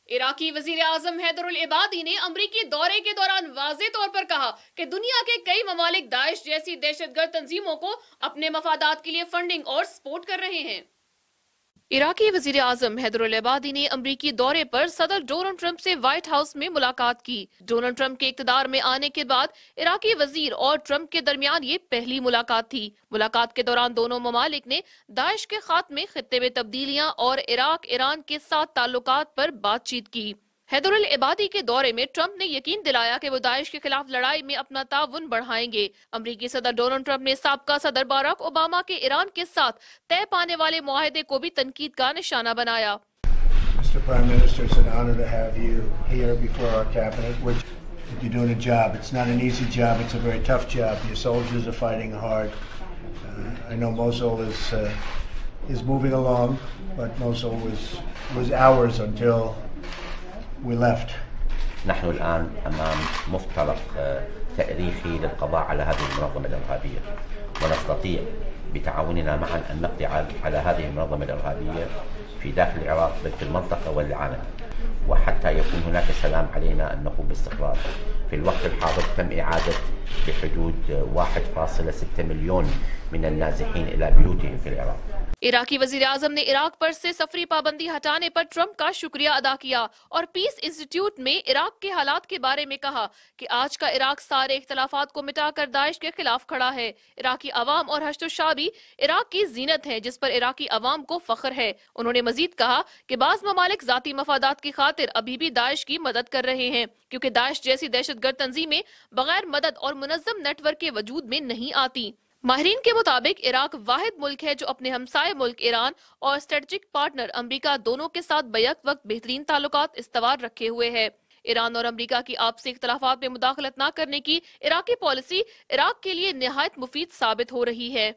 इराकी वजीर आजम हैदरुल इबादी ने अमरीकी दौरे के दौरान वाज़ेह तौर पर कहा कि दुनिया के कई ममालिक दाइश जैसी दहशतगर्द तंजीमों को अपने मफादात के लिए फंडिंग और सपोर्ट कर रहे हैं। इराकी वजीर आजम हैदरुल इबादी ने अमरीकी दौरे पर सदर डोनाल्ड ट्रंप से व्हाइट हाउस में मुलाकात की। डोनाल्ड ट्रंप के इक्तदार में आने के बाद इराकी वजीर और ट्रंप के दरमियान ये पहली मुलाकात थी। मुलाकात के दौरान दोनों ममालिक ने दाइश के खात्मे, खित्ते में तब्दीलियां और इराक ईरान के साथ ताल्लुकात पर बातचीत की। हैदरुल इबादी के दौरे में ट्रंप ने यकीन दिलाया कि वो दाइश के खिलाफ लड़ाई में अपना ताउन बढ़ाएंगे। अमरीकी सदर डोनाल्ड ट्रंप ने साबका सदर बराक ओबामा के ईरान के साथ तय पाने वाले मुआहदे को भी तनकीद का निशाना बनाया। Mr. Prime Minister, it's an honor to have you here before our cabinet. You're doing a job. It's not an easy job. It's a very tough job. Your soldiers are fighting hard. I know Mosul is moving along, but Mosul was hours until we left. نحن الآن أمام مفترق تاريخي للقضاء على هذه المنظمة الإرهابية، ونستطيع بتعاوننا معا أن نقضي على هذه المنظمة الإرهابية في داخل العراق بل في المنطقة والعالم، وحتى يكون هناك سلام علينا أن نقوم باستقرار. في الوقت الحاضر تم إعادة بحدود 1.6 مليون من النازحين إلى بيوتهم في العراق। इराकी वजीर आजम ने इराक पर से सफरी पाबंदी हटाने पर ट्रंप का शुक्रिया अदा किया और पीस इंस्टीट्यूट में इराक के हालात के बारे में कहा कि आज का इराक सारे इख्तलाफात को मिटाकर दाइश के खिलाफ खड़ा है। इराकी अवाम और हश्द-ओ-शाबी इराक की जीनत है जिस पर इराकी अवाम को फख्र है। उन्होंने मजीद कहा कि बाज ममालिक जाती मफादात की खातिर अभी भी दाइश की मदद कर रहे हैं, क्योंकि दाइश जैसी दहशतगर्द तंजीमें बगैर मदद और मुनज़्ज़म नेटवर्क के वजूद में नहीं आती। माहिरीन के मुताबिक इराक वाहिद मुल्क है जो अपने हमसाये मुल्क ईरान और स्ट्रेटेजिक पार्टनर अमरीका दोनों के साथ बैक वक्त बेहतरीन ताल्लुकात इस्तवार रखे हुए है। ईरान और अमरीका की आपसी इख्तलाफात में मुदाखलत न करने की इराकी पॉलिसी इराक के लिए निहायत मुफीद साबित हो रही है।